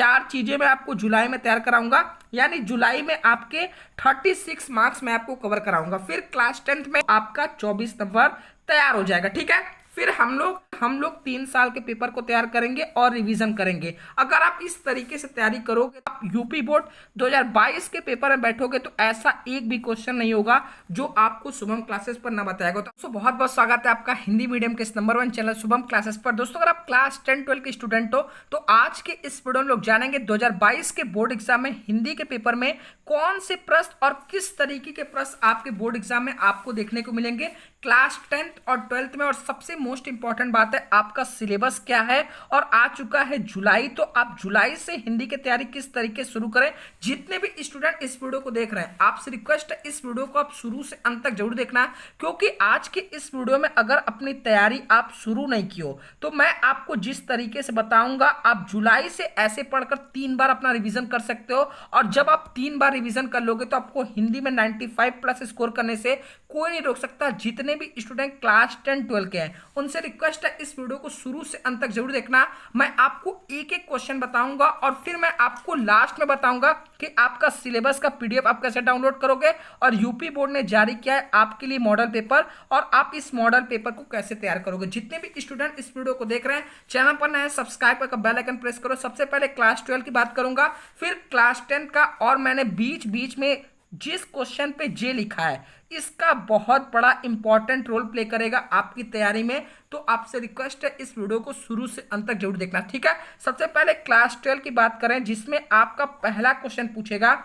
4 चीजें मैं आपको जुलाई में तैयार कराऊंगा, यानी जुलाई में आपके 36 मार्क्स मैं आपको कवर कराऊंगा। फिर क्लास 10th में आपका 24 नंबर तैयार हो जाएगा। ठीक है, फिर हम लोग 3 साल के पेपर को तैयार करेंगे और रिवीजन करेंगे। अगर आप इस तरीके से तैयारी करोगे, आप यूपी बोर्ड 2022 के पेपर में बैठोगे तो ऐसा एक भी क्वेश्चन नहीं होगा जो आपको शुभम क्लासेस पर ना बताएगा। तो बहुत बहुत स्वागत है आपका हिंदी मीडियम के इस नंबर 1 चैनल शुभम क्लासेस पर। दोस्तों, अगर आप क्लास 10-12 के स्टूडेंट हो तो आज के इस वीडियो में लोग जानेंगे 2022 के बोर्ड एग्जाम में हिंदी के पेपर में कौन से प्रश्न और किस तरीके के प्रश्न आपके बोर्ड एग्जाम में आपको देखने को मिलेंगे क्लास 10th और 12th में। और सबसे मोस्ट इंपॉर्टेंट बात है, आपका सिलेबस क्या है और आ चुका है जुलाई, तो आप जुलाई से हिंदी की तैयारी किस तरीके से शुरू करें। जितने भी स्टूडेंट इस वीडियो को देख रहे हैं, आपसे रिक्वेस्ट है इस वीडियो को आप शुरू से अंत तक जरूर देखना, क्योंकि आज के इस वीडियो में अगर अपनी तैयारी आप शुरू नहीं की हो तो मैं आपको जिस तरीके से बताऊंगा, आप जुलाई से ऐसे पढ़कर 3 बार अपना रिवीजन कर सकते हो। और जब आप 3 बार रिवीजन कर लोगे तो आपको हिंदी में 95+ स्कोर करने से कोई नहीं रोक सकता। जितने भी स्टूडेंट क्लास 10-12 के हैं उनसे रिक्वेस्ट है इस वीडियो को शुरू से अंत तक जरूर देखना। मैं आपको एक एक क्वेश्चन बताऊंगा और फिर मैं आपको लास्ट में बताऊंगा कि आपका सिलेबस का पीडीएफ आप कैसे डाउनलोड करोगे और यूपी बोर्ड ने जारी किया है आपके लिए मॉडल पेपर, और आप इस मॉडल पेपर को कैसे तैयार करोगे। जितने भी स्टूडेंट इस वीडियो को देख रहे हैं, चैनल पर नए सब्सक्राइब करके बेल आइकन प्रेस करो। सबसे पहले क्लास 12 की बात करूंगा, फिर क्लास 10 का, और मैंने बीच बीच में जिस क्वेश्चन पे जे लिखा है इसका बहुत बड़ा इंपॉर्टेंट रोल प्ले करेगा आपकी तैयारी में। तो आपसे रिक्वेस्ट है इस वीडियो को शुरू से अंत तक जरूर देखना। ठीक है, सबसे पहले क्लास 12 की बात करें, जिसमें आपका पहला क्वेश्चन पूछेगा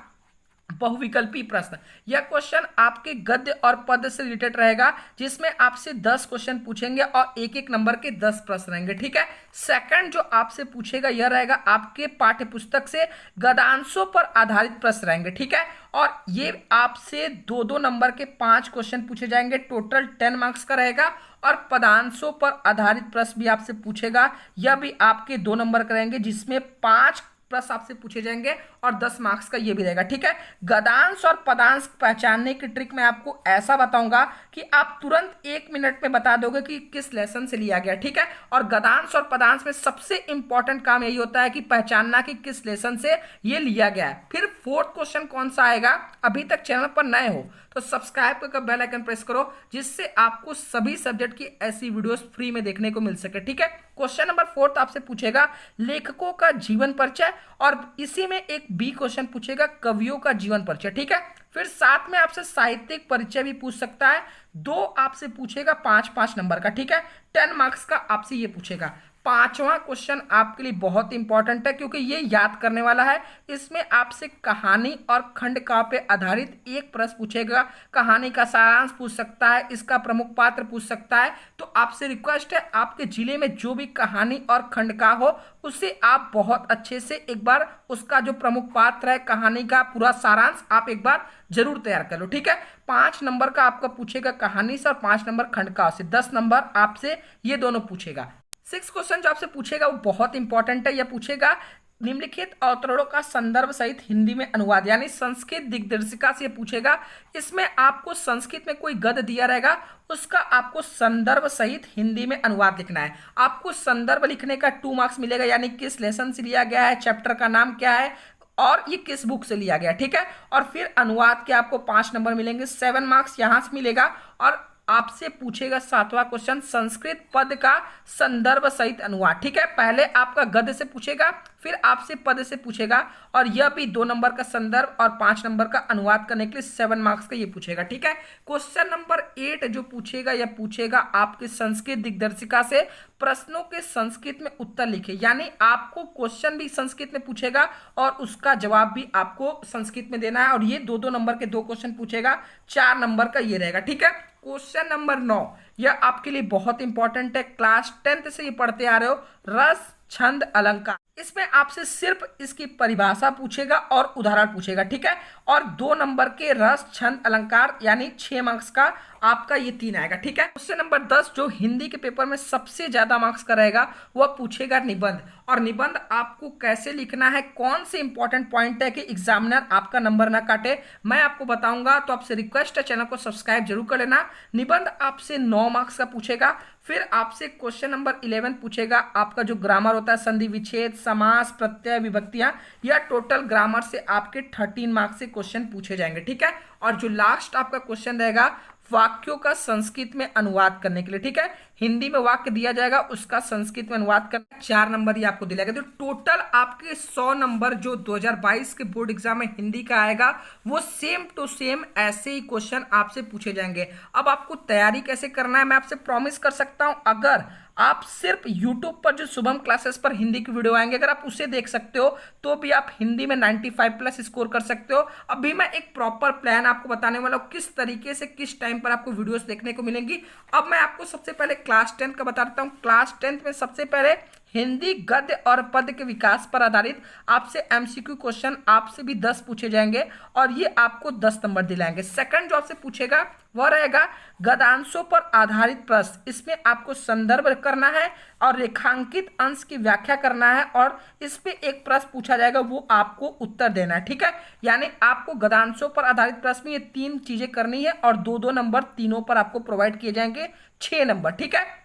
बहुविकल्पी प्रश्न। यह क्वेश्चन आपके गद्य और पद्य से रिलेटेड रहेगा, जिसमें आपसे 10 क्वेश्चन पूछेंगे और एक एक नंबर के 10 प्रश्न रहेंगे। ठीक है, सेकंड जो आपसे पूछेगा यह रहेगा आपके पाठ्य पुस्तक से गद्यांशों पर आधारित प्रश्न रहेंगे। ठीक है, और ये आपसे 2-2 नंबर के 5 क्वेश्चन पूछे जाएंगे, टोटल 10 मार्क्स का रहेगा। और पदांशों पर आधारित प्रश्न भी आपसे पूछेगा, यह भी आपके 2 नंबर का रहेंगे, जिसमें 5 प्रश्न आपसे पूछे जाएंगे और 10 मार्क्स का ये भी रहेगा। ठीक है, गद्यांश और पदांश पहचानने की ट्रिक मैं आपको ऐसा बताऊंगा कि आप तुरंत 1 मिनट में बता दोगे कि किस लेसन से लिया गया। ठीक है, और गद्यांश और पदांश में सबसे इंपॉर्टेंट काम यही होता है कि पहचानना कि किस लेसन से ये लिया गया है। फिर 4th क्वेश्चन कौन सा आएगा, अभी तक चैनल पर नए हो तो सब्सक्राइब करके बेल आइकन प्रेस करो, जिससे आपको सभी सब्जेक्ट की ऐसी वीडियोस फ्री में देखने को मिल सके। ठीक है, क्वेश्चन नंबर 4 आपसे पूछेगा लेखकों का जीवन परिचय, और इसी में एक बी क्वेश्चन पूछेगा कवियों का जीवन परिचय। ठीक है, फिर साथ में आपसे साहित्यिक परिचय भी पूछ सकता है, 2 आपसे पूछेगा 5-5 नंबर का। ठीक है, 10 मार्क्स का आपसे ये पूछेगा। 5वां क्वेश्चन आपके लिए बहुत इंपॉर्टेंट है, क्योंकि ये याद करने वाला है। इसमें आपसे कहानी और खंड काव्य पे आधारित एक प्रश्न पूछेगा, कहानी का सारांश पूछ सकता है, इसका प्रमुख पात्र पूछ सकता है। तो आपसे रिक्वेस्ट है आपके जिले में जो भी कहानी और खंड का हो उसे आप बहुत अच्छे से एक बार उसका जो प्रमुख पात्र है, कहानी का पूरा सारांश आप एक बार जरूर तैयार कर लो। ठीक है, 5 नंबर का आपका पूछेगा कहानी से और 5 नंबर खंड का से, 10 नंबर आपसे ये दोनों पूछेगा। 6 क्वेश्चन जो आपसे पूछेगा वो बहुत इंपॉर्टेंट है। यह पूछेगा निम्नलिखित अवतरणों का संदर्भ सहित हिंदी में अनुवाद, यानी संस्कृत दिग्दर्शिका से पूछेगा। इसमें आपको संस्कृत में कोई गद्य दिया रहेगा, उसका आपको संदर्भ सहित हिंदी में अनुवाद लिखना है। आपको संदर्भ लिखने का 2 मार्क्स मिलेगा, यानी किस लेसन से लिया गया है, चैप्टर का नाम क्या है और ये किस बुक से लिया गया। ठीक है, और फिर अनुवाद के आपको 5 नंबर मिलेंगे, 7 मार्क्स यहां से मिलेगा। और आपसे पूछेगा 7वां क्वेश्चन संस्कृत पद का संदर्भ सहित अनुवाद। ठीक है, पहले आपका गद्य से पूछेगा, फिर आपसे पद से पूछेगा, और यह भी 2 नंबर का संदर्भ और 5 नंबर का अनुवाद करने के लिए 7 मार्क्स का ये पूछेगा। ठीक है, क्वेश्चन नंबर 8 जो पूछेगा यह पूछेगा आपके संस्कृत दिग्दर्शिका से प्रश्नों के संस्कृत में उत्तर लिखे, यानी आपको क्वेश्चन भी संस्कृत में पूछेगा और उसका जवाब भी आपको संस्कृत में देना है। और ये 2-2 नंबर के 2 क्वेश्चन पूछेगा, 4 नंबर का ये रहेगा। ठीक है, क्वेश्चन नंबर 9 यह आपके लिए बहुत इंपॉर्टेंट है, क्लास 10th से ये पढ़ते आ रहे हो, रस छंद अलंकार। इसमें आपसे सिर्फ इसकी परिभाषा पूछेगा और उदाहरण पूछेगा। ठीक है, और 2 नंबर के रस छंद अलंकार यानी 6 मार्क्स का आपका ये 3 आएगा। ठीक है, क्वेश्चन नंबर 10 जो हिंदी के पेपर में सबसे ज्यादा मार्क्स का रहेगा वह पूछेगा निबंध। और निबंध आपको कैसे लिखना है, कौन से इंपॉर्टेंट पॉइंट है कि एग्जामिनर आपका नंबर ना काटे, मैं आपको बताऊंगा। तो आपसे रिक्वेस्ट है चैनल को सब्सक्राइब जरूर कर लेना। निबंध आपसे 9 मार्क्स का पूछेगा। फिर आपसे क्वेश्चन नंबर 11 पूछेगा आपका जो ग्रामर होता है, संधि विच्छेद, समास, प्रत्यय, विभक्तियां, या टोटल ग्रामर से आपके 13 मार्क्स से क्वेश्चन पूछे जाएंगे। ठीक है, और जो लास्ट आपका क्वेश्चन रहेगा वाक्यों का संस्कृत में अनुवाद करने के लिए। ठीक है, हिंदी में वाक्य दिया जाएगा, उसका संस्कृत में अनुवाद करना, 4 नंबर ही आपको दिलाएगा। तो टोटल आपके 100 नंबर जो 2022 के बोर्ड एग्जाम में हिंदी का आएगा वो सेम टू सेम ऐसे ही क्वेश्चन आपसे पूछे जाएंगे। अब आपको तैयारी कैसे करना है मैं आपसे प्रॉमिस कर सकता हूं, अगर आप सिर्फ YouTube पर जो शुभम क्लासेस पर हिंदी की वीडियो आएंगे अगर आप उसे देख सकते हो तो भी आप हिंदी में 95 प्लस स्कोर कर सकते हो। अभी मैं एक प्रॉपर प्लान आपको बताने वाला हूँ किस तरीके से किस टाइम पर आपको वीडियोस देखने को मिलेंगी। अब मैं आपको सबसे पहले क्लास 10 का बताता हूँ। क्लास 10 में सबसे पहले हिंदी गद्य और पद्य के विकास पर आधारित आपसे एमसीक्यू क्वेश्चन आपसे भी 10 पूछे जाएंगे और ये आपको 10 नंबर दिलाएंगे। सेकंड जो आपसे पूछेगा वह रहेगा गद्यांशों पर आधारित प्रश्न। इसमें आपको संदर्भ करना है और रेखांकित अंश की व्याख्या करना है और इस पे एक प्रश्न पूछा जाएगा, वो आपको उत्तर देना है। ठीक है, यानी आपको गद्यांशों पर आधारित प्रश्न में ये 3 चीजें करनी है और 2-2 नंबर तीनों पर आपको प्रोवाइड किए जाएंगे, 6 नंबर। ठीक है,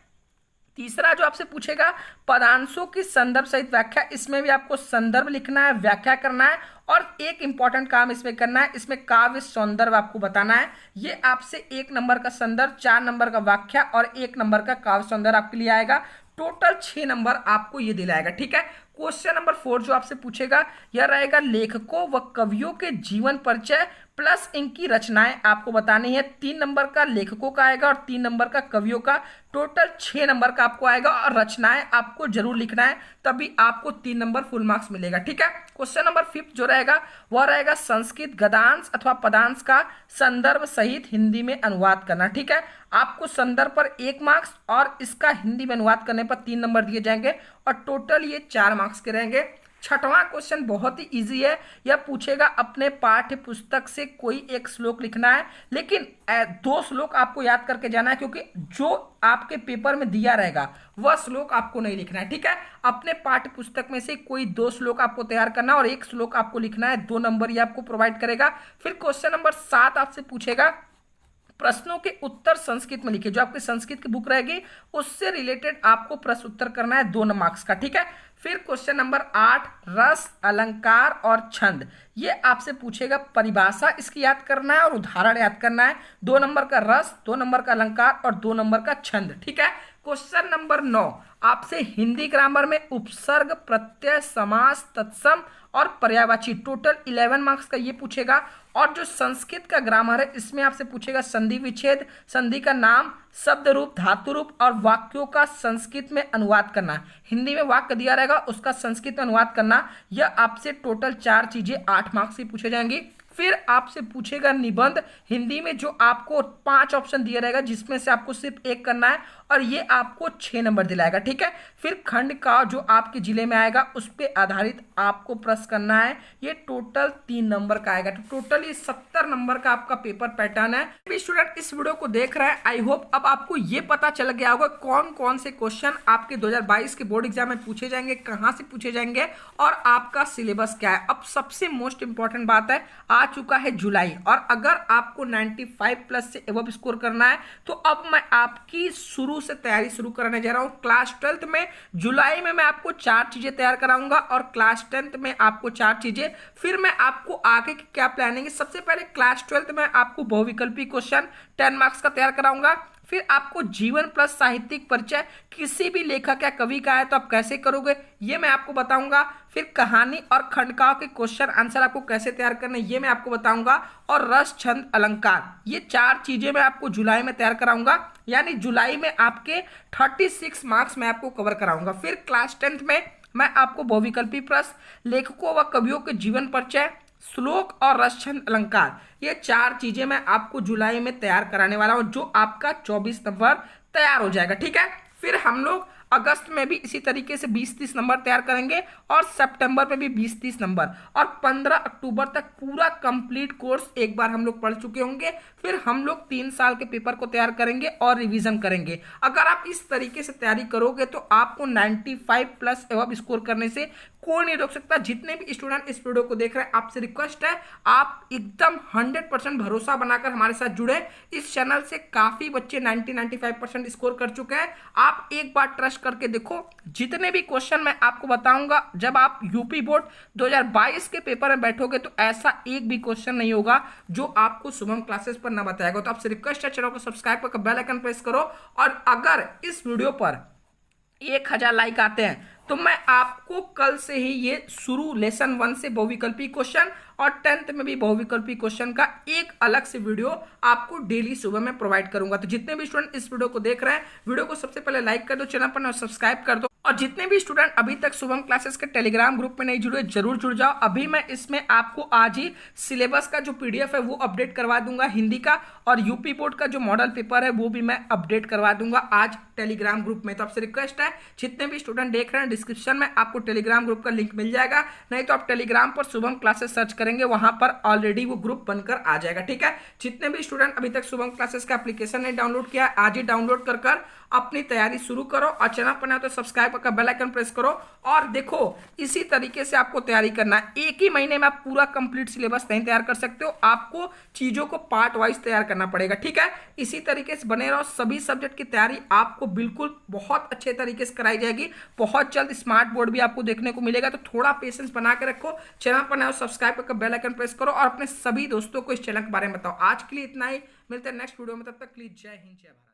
तीसरा जो आपसे पूछेगा पदांशों की संदर्भ सहित व्याख्या। इसमें भी आपको संदर्भ लिखना है, व्याख्या करना है और एक इंपॉर्टेंट काम इसमें करना है, इसमें काव्य सौंदर्य आपको बताना है। ये आपसे 1 नंबर का संदर्भ, 4 नंबर का व्याख्या और 1 नंबर का काव्य सौंदर्य आपके लिए आएगा। टोटल 6 नंबर आपको ये दिलाएगा। ठीक है, क्वेश्चन नंबर 4 जो आपसे पूछेगा यह रहेगा लेखकों व कवियों के जीवन परिचय प्लस इनकी रचनाएं आपको बतानी है। 3 नंबर का लेखकों का आएगा और 3 नंबर का कवियों का, टोटल 6 नंबर का आपको आएगा और रचनाएं आपको जरूर लिखना है, तभी आपको 3 नंबर फुल मार्क्स मिलेगा। ठीक है, क्वेश्चन नंबर 5 जो रहेगा वह रहेगा संस्कृत गद्यांश अथवा पदांश का संदर्भ सहित हिंदी में अनुवाद करना। ठीक है, आपको संदर्भ पर 1 मार्क्स और इसका हिंदी में अनुवाद करने पर 3 नंबर दिए जाएंगे और टोटल ये 4 मार्क्स के रहेंगे। छठवां क्वेश्चन बहुत ही इजी है, यह पूछेगा अपने पाठ्य पुस्तक से कोई एक श्लोक लिखना है, लेकिन 2 श्लोक आपको याद करके जाना है क्योंकि जो आपके पेपर में दिया रहेगा वह श्लोक आपको नहीं लिखना है। ठीक है, अपने पाठ्य पुस्तक में से कोई 2 श्लोक आपको तैयार करना और 1 श्लोक आपको लिखना है, 2 नंबर ये आपको प्रोवाइड करेगा। फिर क्वेश्चन नंबर 7 आपसे पूछेगा प्रश्नों के उत्तर संस्कृत में लिखिए। जो आपकी संस्कृत की बुक रहेगी उससे रिलेटेड आपको प्रश्न उत्तर करना है, 2 मार्क्स का। ठीक है, फिर क्वेश्चन नंबर 8 रस, अलंकार और छंद, ये आपसे पूछेगा परिभाषा इसकी याद करना है और उदाहरण याद करना है। 2 नंबर का रस, 2 नंबर का अलंकार और 2 नंबर का छंद। ठीक है, क्वेश्चन नंबर 9 आपसे हिंदी ग्रामर में उपसर्ग, प्रत्यय, समास, तत्सम और पर्यायवाची, टोटल 11 मार्क्स का ये पूछेगा। और जो संस्कृत का ग्रामर है इसमें आपसे पूछेगा संधि विच्छेद, संधि का नाम, शब्द रूप, धातु रूप और वाक्यों का संस्कृत में अनुवाद करना। हिंदी में वाक्य दिया रहेगा उसका संस्कृत में अनुवाद करना। यह आपसे टोटल 4 चीजें 8 मार्क्स की पूछे जाएंगी। फिर आपसे पूछेगा निबंध, हिंदी में जो आपको 5 ऑप्शन दिया रहेगा जिसमें से आपको सिर्फ 1 करना है और ये आपको 6 नंबर दिलाएगा। ठीक है, फिर खंड का जो आपके जिले में आएगा उस पर आधारित आपको प्रश्न करना है, ये टोटल 3 नंबर का आएगा। तो टोटल ये 70 नंबर का आपका पेपर पैटर्न है। भी स्टूडेंट इस वीडियो को देख रहे हैं, आई होप अब आपको ये पता चल गया होगा कौन कौन से क्वेश्चन आपके 2022 के बोर्ड एग्जाम में पूछे जाएंगे, कहाँ से पूछे जाएंगे और आपका सिलेबस क्या है। अब सबसे मोस्ट इंपॉर्टेंट बात है, आ चुका है जुलाई और अगर आपको 95 प्लस से एबव स्कोर करना है तो अब मैं आपकी शुरू से तैयारी शुरू कराने जा रहा हूं। क्लास 12th में जुलाई में मैं आपको 4 चीजें तैयार कराऊंगा और क्लास 10th में आपको 4 चीजें। फिर मैं आपको आगे की क्या प्लानिंग है, सबसे पहले क्लास 12th में आपको बहुविकल्पी क्वेश्चन 10 मार्क्स का तैयार कराऊंगा। फिर आपको जीवन प्लस साहित्यिक परिचय, किसी भी लेखक या कवि का है तो आप कैसे करोगे ये मैं आपको बताऊंगा। फिर कहानी और खंडकाव्य के क्वेश्चन आंसर आपको कैसे तैयार करना है ये मैं आपको बताऊंगा। और रस, छंद, अलंकार, ये 4 चीजें मैं आपको जुलाई में तैयार कराऊंगा, यानी जुलाई में आपके 36 मार्क्स मैं आपको कवर कराऊंगा। फिर क्लास 10th में मैं आपको बहुविकल्पी प्रश्न, लेखकों व कवियों के जीवन परिचय, श्लोक और रस, छंद, अलंकार, ये 4 चीजें मैं आपको जुलाई में तैयार कराने वाला हूं, जो आपका 24 नंबर तैयार हो जाएगा। ठीक है, फिर हम लोग अगस्त में भी इसी तरीके से 20-30 नंबर तैयार करेंगे और सितंबर में भी 20-30 नंबर और 15 अक्टूबर तक पूरा कंप्लीट कोर्स एक बार हम लोग पढ़ चुके होंगे। फिर हम लोग 3 साल के पेपर को तैयार करेंगे और रिवीजन करेंगे। अगर आप इस तरीके से तैयारी करोगे तो आपको 95 प्लस एवं स्कोर करने से कोई नहीं रोक सकता। जितने भी स्टूडेंट इस वीडियो को देख रहे हैं आपसे रिक्वेस्ट है आप एकदम 100% भरोसा बनाकर हमारे साथ जुड़े। इस चैनल से काफी बच्चे 90-95% स्कोर कर चुके हैं। आप एक बार ट्रस्ट करके देखो। जितने भी क्वेश्चन मैं आपको बताऊंगा जब आप यूपी बोर्ड 2022 के पेपर में बैठोगे तो ऐसा एक भी क्वेश्चन नहीं होगा जो आपको शुभम क्लासेस पर ना बताएगा। तो आपसे रिक्वेस्ट है चैनल को सब्सक्राइब करके बेल आइकन प्रेस करो और अगर इस वीडियो पर 1000 लाइक आते हैं तो मैं आपको कल से ही ये शुरू लेसन 1 से बहुविकल्पी क्वेश्चन और 10th में भी बहुविकल्पी क्वेश्चन का एक अलग से वीडियो आपको डेली सुबह में प्रोवाइड करूंगा। तो जितने भी स्टूडेंट इस वीडियो को देख रहे हैं वीडियो को सबसे पहले लाइक कर दो, चैनल पर सब्सक्राइब कर दो और जितने भी स्टूडेंट अभी तक शुभम क्लासेस के टेलीग्राम ग्रुप में नहीं जुड़े जरूर जुड़ जाओ। अभी मैं इसमें आपको आज ही सिलेबस का जो पीडीएफ है वो अपडेट करवा दूंगा हिंदी का और यूपी बोर्ड का जो मॉडल पेपर है वो भी मैं अपडेट करवा दूंगा आज टेलीग्राम ग्रुप में। तो आपसे रिक्वेस्ट है जितने भी स्टूडेंट देख रहे हैं डिस्क्रिप्शन में आपको टेलीग्राम ग्रुप का लिंक मिल जाएगा, नहीं तो आप टेलीग्राम पर शुभम क्लासेस सर्च करेंगे वहां पर ऑलरेडी वो ग्रुप बनकर आ जाएगा। ठीक है, जितने भी स्टूडेंट अभी तक शुभम क्लासेस का एप्लीकेशन नहीं डाउनलोड किया आज ही डाउनलोड कर अपनी तैयारी शुरू करो और चैनल पर ना तो सब्सक्राइब करके बेल आइकन प्रेस करो। और देखो इसी तरीके से आपको तैयारी करना है। एक ही महीने में आप पूरा कंप्लीट सिलेबस नहीं तैयार कर सकते हो, आपको चीजों को पार्ट वाइज तैयार करना पड़ेगा। ठीक है, इसी तरीके से बने रहो। सभी सब्जेक्ट की तैयारी आपको बिल्कुल बहुत अच्छे तरीके से कराई जाएगी। बहुत जल्द स्मार्ट बोर्ड भी आपको देखने को मिलेगा, तो थोड़ा पेशेंस बना के रखो। चैनल पर ना सब्सक्राइब करके बेल आइकन प्रेस करो और अपने सभी दोस्तों को इस चैनल के बारे में बताओ। आज के लिए इतना ही, मिलते हैं नेक्स्ट वीडियो में, तब तक के लिए जय हिंद जय भारत।